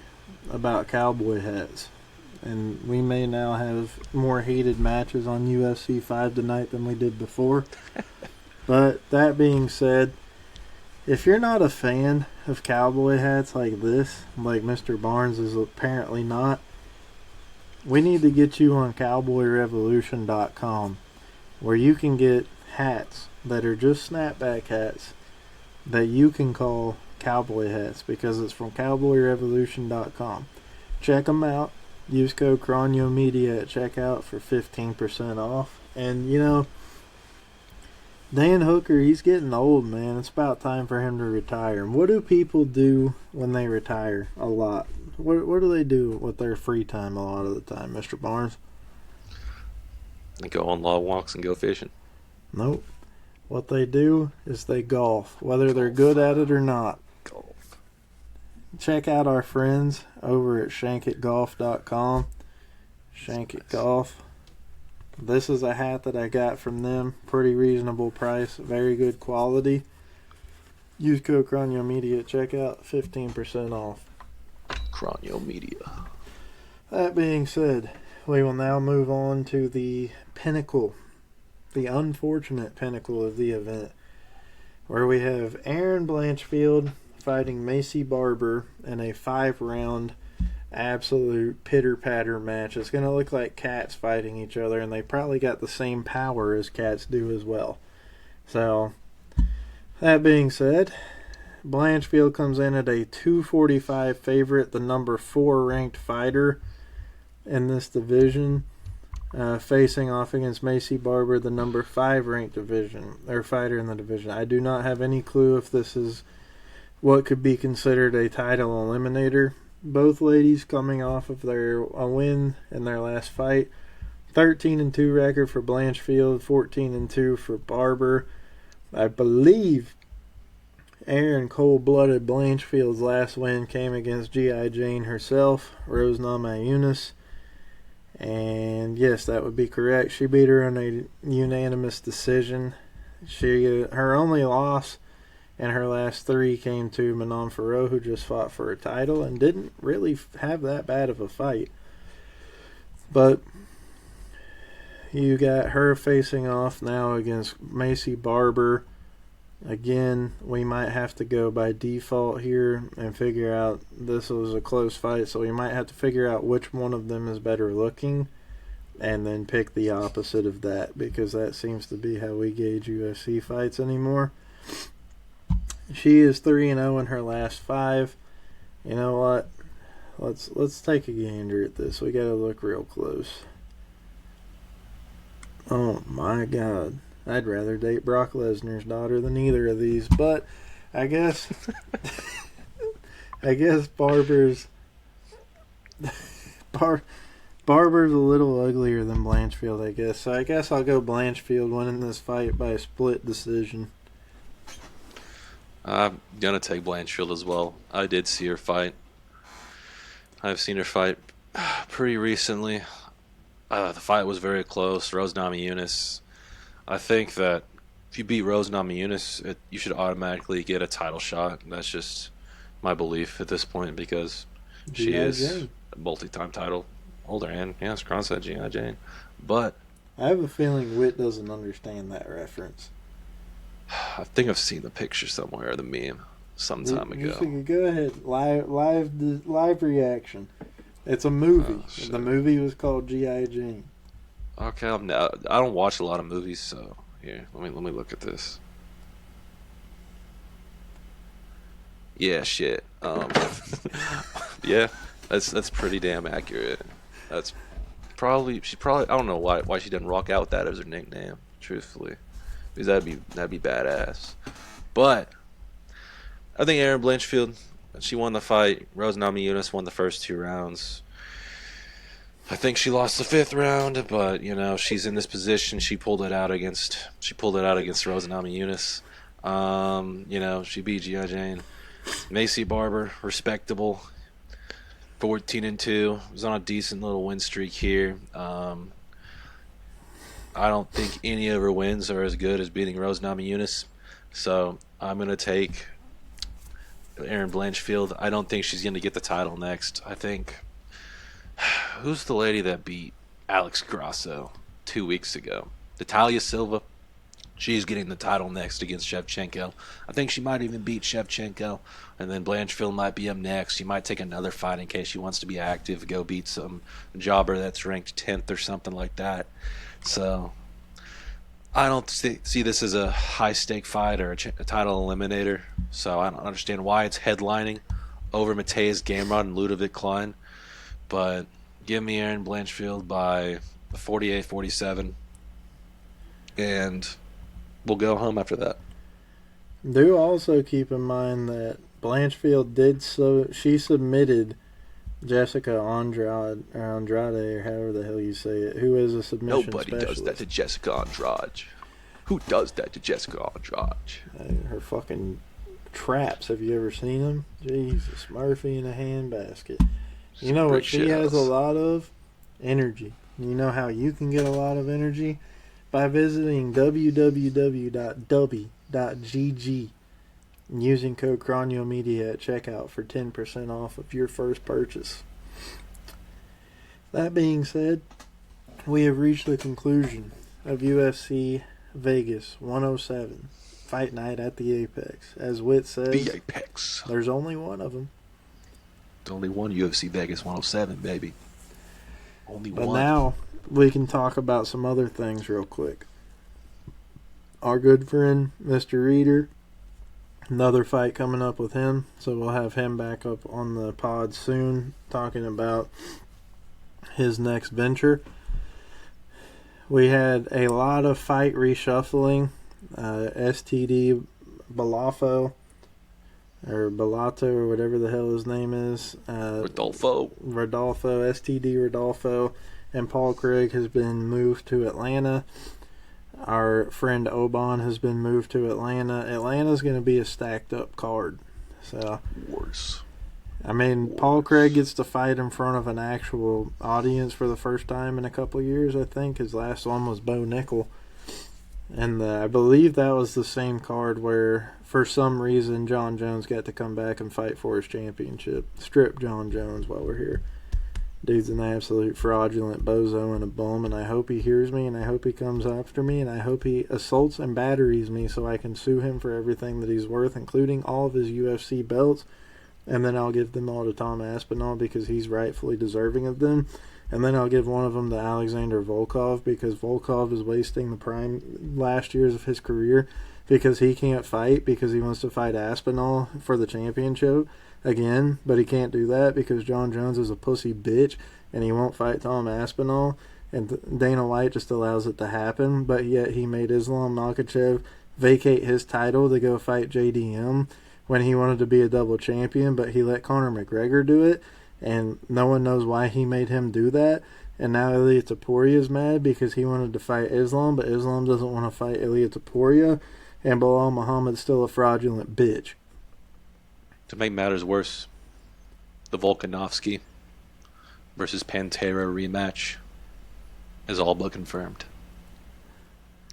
about cowboy hats. And we may now have more heated matches on UFC 5 tonight than we did before. But that being said, if you're not a fan of cowboy hats like this, like Mr. Barnes is apparently not, We need to get you on CowboyRevolution.com, where you can get hats that are just snapback hats that you can call cowboy hats because it's from CowboyRevolution.com. Check them out. Use code CronyoMedia at checkout for 15% off. And, Dan Hooker, he's getting old, man. It's about time for him to retire. And what do people do when they retire a lot? What do they do with their free time a lot of the time, Mr. Barnes? They go on long walks and go fishing. Nope. What they do is they golf, whether they're good at it or not. Golf. Check out our friends over at shankitgolf.com. Shankit Golf. This is a hat that I got from them. Pretty reasonable price. Very good quality. Use code CronyoMedia at checkout. 15% off. Cronyo Media. That being said, we will now move on to the pinnacle. The unfortunate pinnacle of the event. Where we have Aaron Blanchfield fighting Macy Barber in a 5-round absolute pitter-patter match. It's going to look like cats fighting each other, and they probably got the same power as cats do as well. So, that being said, Blanchfield comes in at a 245 favorite, the number 4 ranked fighter in this division, facing off against Macy Barber, the number 5 ranked fighter in the division. I do not have any clue if this is what could be considered a title eliminator. Both ladies coming off of a win in their last fight. 13-2 record for Blanchfield, 14-2 for Barber. I believe Aaron Cold-Blooded Blanchfield's last win came against G.I. Jane herself, Rose Namajunas. And yes, that would be correct. She beat her in a unanimous decision. Her only loss and her last 3 came to Manon Farrow, who just fought for a title and didn't really have that bad of a fight. But you got her facing off now against Macy Barber. Again, we might have to go by default here and figure out this was a close fight, so we might have to figure out which one of them is better looking and then pick the opposite of that, because that seems to be how we gauge UFC fights anymore. She is 3-0 in her last 5. You know what? Let's take a gander at this. We gotta look real close. Oh my God. I'd rather date Brock Lesnar's daughter than either of these, but I guess Barber's Barber's a little uglier than Blanchfield, I guess. So I guess I'll go Blanchfield winning this fight by a split decision. I'm going to take Blanchfield as well. I did see her fight. I've seen her fight pretty recently. The fight was very close. Rose Namajunas. I think that if you beat Rose Namajunas, you should automatically get a title shot. That's just my belief at this point, because she is a multi-time title holder. And, yes, Cron said G.I. Jane. But I have a feeling Whit doesn't understand that reference. I think I've seen the picture somewhere, the meme, some time ago. Go ahead, live reaction. It's a movie. Oh, the movie was called G.I. Jane. Okay, I don't watch a lot of movies, so here, let me look at this. Yeah, shit. Yeah, that's pretty damn accurate. That's probably I don't know why she didn't rock out with that as her nickname, truthfully. Because that'd be badass. But I think Aaron Blanchfield, she won the fight. Rose Namajunas won the first 2 rounds. I think she lost the 5th round, but she's in this position. She pulled it out against Rose Namajunas. She beat G.I. Jane. Macy Barber, respectable, 14-2. Was on a decent little win streak here. I don't think any of her wins are as good as beating Rose Namajunas, so I'm going to take Aaron Blanchfield. I don't think she's going to get the title next. I think, who's the lady that beat Alex Grasso 2 weeks ago? Natalia Silva. She's getting the title next against Shevchenko. I think she might even beat Shevchenko, and then Blanchfield might be up next. She might take another fight in case she wants to be active, go beat some jobber that's ranked 10th or something like that. So I don't see this as a high-stake fight or a title eliminator, so I don't understand why it's headlining over Mateusz Gamrot and Ludovic Klein. But give me Erin Blanchfield by 48-47, and we'll go home after that. Do also keep in mind that Blanchfield she submitted Jessica Andrade, or however the hell you say it, who is a submission Nobody specialist. does that to Jessica Andrade. Who does that to Jessica Andrade? Her fucking traps, have you ever seen them? Jesus, Murphy in a handbasket. You know what she has a lot of? Energy. You know how you can get a lot of energy? By visiting www.dubby.gg and using code CRONYOMedia at checkout for 10% off of your first purchase. That being said, we have reached the conclusion of UFC Vegas 107, Fight Night at the Apex. As Whit says, The Apex. There's only one of them. There's only one UFC Vegas 107, baby. Only one. But now we can talk about some other things real quick. Our good friend, Mr. Reader, another fight coming up with him, so we'll have him back up on the pod soon, talking about his next venture. We had a lot of fight reshuffling. STD Balafo, or Bellato, or whatever the hell his name is. Rodolfo, STD Rodolfo, and Paul Craig has been moved to Atlanta. Our friend Oban has been moved to Atlanta. Atlanta's going to be a stacked up card. So, worse. I mean, Paul Craig gets to fight in front of an actual audience for the first time in a couple of years, I think. His last one was Bo Nickel. And I believe that was the same card where, for some reason, John Jones got to come back and fight for his championship. Strip John Jones while we're here. Dude's an absolute fraudulent bozo and a bum, and I hope he hears me, and I hope he comes after me, and I hope he assaults and batteries me so I can sue him for everything that he's worth, including all of his UFC belts, and then I'll give them all to Tom Aspinall because he's rightfully deserving of them, and then I'll give one of them to Alexander Volkov because Volkov is wasting the prime last years of his career because he can't fight because he wants to fight Aspinall for the championship again, but he can't do that because John Jones is a pussy bitch and he won't fight Tom Aspinall, and Dana White just allows it to happen, but yet he made Islam Makhachev vacate his title to go fight JDM when he wanted to be a double champion, but he let Conor McGregor do it, and no one knows why he made him do that. And now Ilia Topuria is mad because he wanted to fight Islam, but Islam doesn't want to fight Ilia Topuria, and Bilal Muhammad's still a fraudulent bitch. To make matters worse, the Volkanovski versus Pantera rematch is all but confirmed.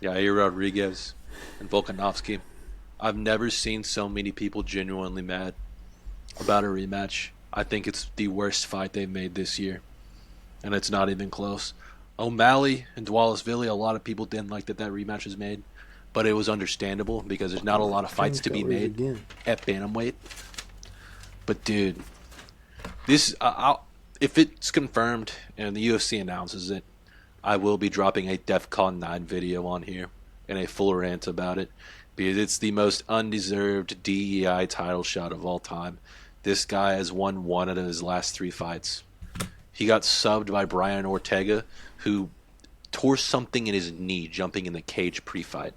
Yair Rodriguez and Volkanovski. I've never seen so many people genuinely mad about a rematch. I think it's the worst fight they've made this year, and it's not even close. O'Malley and Dvalishvili, a lot of people didn't like that rematch was made, but it was understandable because there's not a lot of fights to be made at bantamweight. But dude, this if it's confirmed and the UFC announces it, I will be dropping a DEFCON 9 video on here and a full rant about it because it's the most undeserved DEI title shot of all time. This guy has won one out of his last 3 fights. He got subbed by Brian Ortega, who tore something in his knee jumping in the cage pre-fight.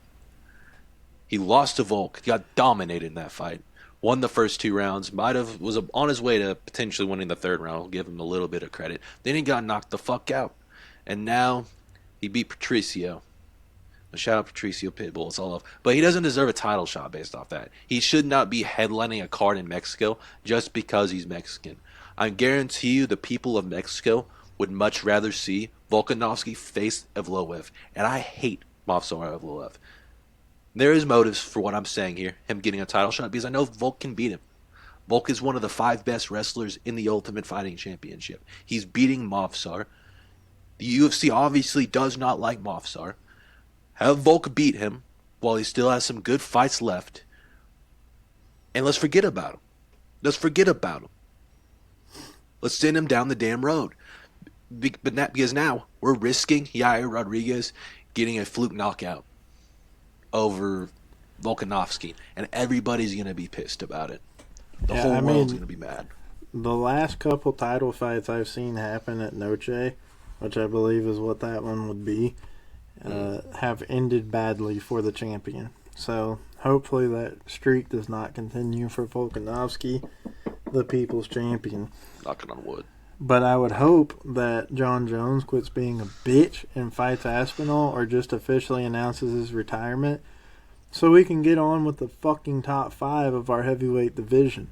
He lost to Volk. He got dominated in that fight. Won the first 2 rounds. Was on his way to potentially winning the 3rd round. I'll give him a little bit of credit. Then he got knocked the fuck out. And now he beat Patricio. Shout out Patricio Pitbull. It's all love. But he doesn't deserve a title shot based off that. He should not be headlining a card in Mexico just because he's Mexican. I guarantee you the people of Mexico would much rather see Volkanovski face Evloev. And I hate Movsar Evloev. There is motives for what I'm saying here, him getting a title shot, because I know Volk can beat him. Volk is one of the 5 best wrestlers in the Ultimate Fighting Championship. He's beating Movsar. The UFC obviously does not like Movsar. Have Volk beat him, while he still has some good fights left. And let's forget about him. Let's send him down the damn road. Because now we're risking Yair Rodriguez getting a fluke knockout over Volkanovski. And everybody's going to be pissed about it. The whole world's going to be mad. The last couple title fights I've seen happen at Noche, which I believe is what that one would be, have ended badly for the champion. So hopefully that streak does not continue for Volkanovski, the people's champion. Knocking on wood. But I would hope that John Jones quits being a bitch and fights Aspinall or just officially announces his retirement so we can get on with the fucking top 5 of our heavyweight division.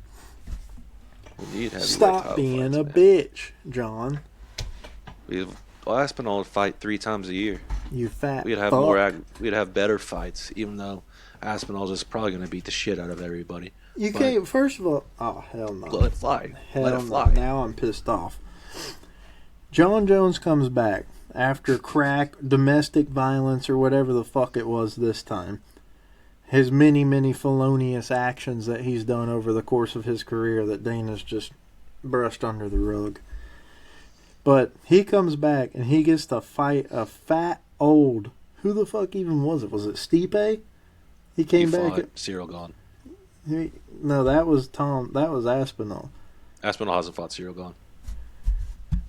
We need heavyweight Stop being a bitch, John. Aspinall would fight 3 times a year. You fat We'd have fuck. We'd have better fights, even though Aspinall's just probably going to beat the shit out of everybody. You can't. First of all, oh hell no. Let it fly. Let it fly. No. Now I'm pissed off. John Jones comes back after crack, domestic violence, or whatever the fuck it was this time. His many felonious actions that he's done over the course of his career that Dana's just brushed under the rug. But he comes back and he gets to fight a fat old. Who the fuck even was it? Was it Stipe? He came back. Cyril Gane. No, that was Tom. That was Aspinall. Aspinall hasn't fought Cyril Gane.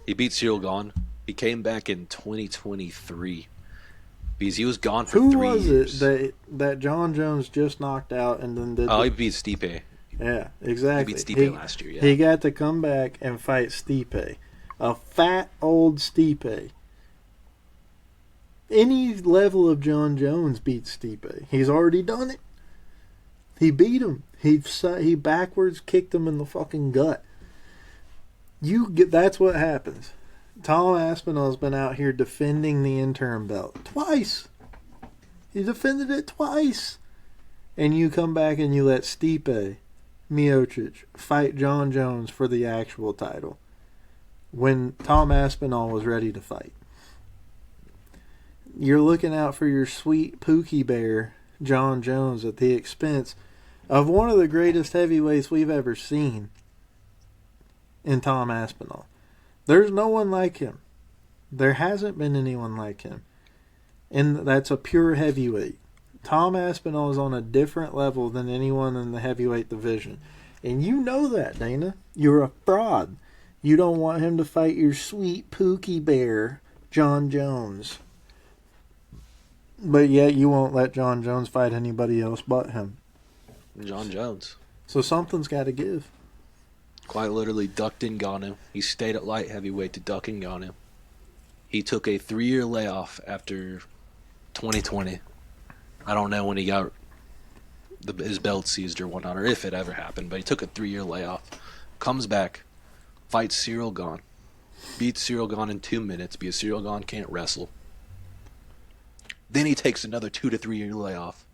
He beat Cyril Gane. He came back in 2023 because he was gone for 3 years. Who was it that John Jones just knocked out and then did? Oh, he beat Stipe. Yeah, exactly. He beat Stipe last year. Yeah. He got to come back and fight Stipe, a fat old Stipe. Any level of John Jones beats Stipe. He's already done it. He beat him. He backwards kicked him in the fucking gut. That's what happens. Tom Aspinall's been out here defending the interim belt twice. He defended it twice. And you come back and you let Stipe Miocic fight John Jones for the actual title when Tom Aspinall was ready to fight. You're looking out for your sweet Pookie Bear, John Jones, at the expense of one of the greatest heavyweights we've ever seen in Tom Aspinall. There's no one like him. There hasn't been anyone like him. And that's a pure heavyweight. Tom Aspinall is on a different level than anyone in the heavyweight division. And you know that, Dana. You're a fraud. You don't want him to fight your sweet Pookie Bear, John Jones. But yet you won't let John Jones fight anybody else but him. John Jones. So something's got to give. Quite literally ducked Ngannou. He stayed at light heavyweight to duck Ngannou. He took a 3-year layoff after 2020. I don't know when he got his belt seized or whatnot, or if it ever happened, but he took a 3-year layoff. Comes back, fights Cyril Gane. Beats Cyril Gane in 2 minutes because Cyril Gane can't wrestle. Then he takes another 2 to 3 year layoff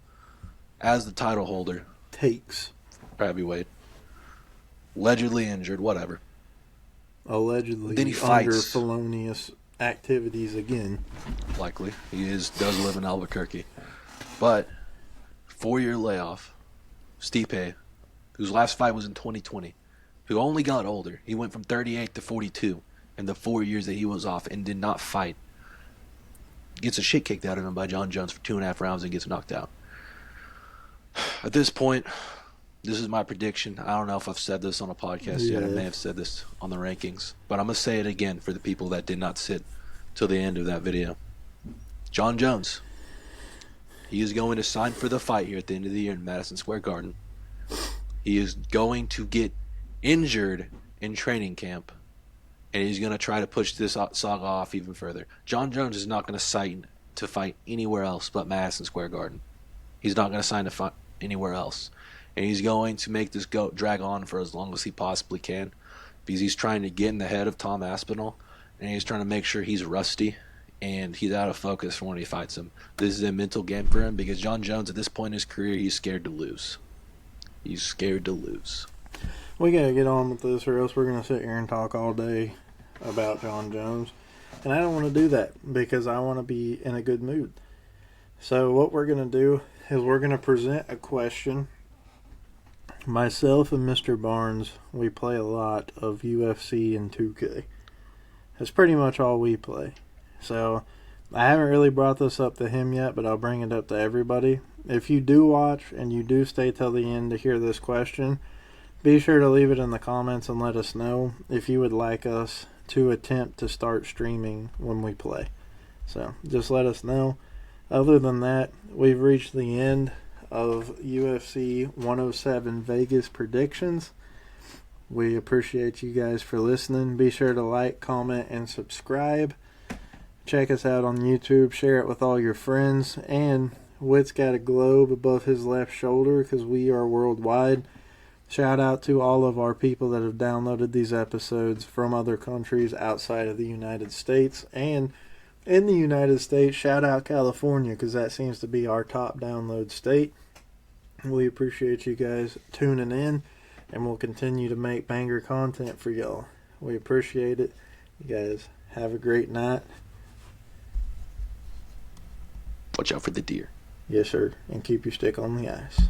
as the title holder. Takes. Heavyweight. Allegedly injured, whatever. Allegedly then he under fights. felonious activities again. Likely. He does live in Albuquerque. But 4-year layoff. Stipe, whose last fight was in 2020, who only got older. He went from 38 to 42 in the 4 years that he was off and did not fight. Gets a shit kicked out of him by John Jones for 2.5 rounds and gets knocked out. At this point, this is my prediction. I don't know if I've said this on a podcast yet. I may have said this on the rankings. But I'm going to say it again for the people that did not sit till the end of that video. John Jones. He is going to sign for the fight here at the end of the year in Madison Square Garden. He is going to get injured in training camp. And he's going to try to push this saga off even further. John Jones is not going to sign to fight anywhere else but Madison Square Garden. He's not going to sign to fight anywhere else. And he's going to make this drag on for as long as he possibly can. Because he's trying to get in the head of Tom Aspinall. And he's trying to make sure he's rusty. And he's out of focus for when he fights him. This is a mental game for him. Because John Jones, at this point in his career, he's scared to lose. He's scared to lose. We got to get on with this or else we're going to sit here and talk all day about John Jones. And I don't want to do that because I want to be in a good mood. So what we're going to do is we're going to present a question. Myself and Mr. Barnes, we play a lot of UFC and 2K. That's pretty much all we play. So I haven't really brought this up to him yet, but I'll bring it up to everybody. If you do watch and you do stay till the end to hear this question, be sure to leave it in the comments and let us know if you would like us to attempt to start streaming when we play. So just let us know. Other than that, we've reached the end of UFC 107 Vegas predictions. We appreciate you guys for listening. Be sure to like, comment, and subscribe. Check us out on YouTube. Share it with all your friends. And Whit's got a globe above his left shoulder because we are worldwide. Shout out to all of our people that have downloaded these episodes from other countries outside of the United States. And in the United States, shout out California because that seems to be our top download state. We appreciate you guys tuning in, and we'll continue to make banger content for y'all. We appreciate it. You guys have a great night. Watch out for the deer. Yes, sir. And keep your stick on the ice.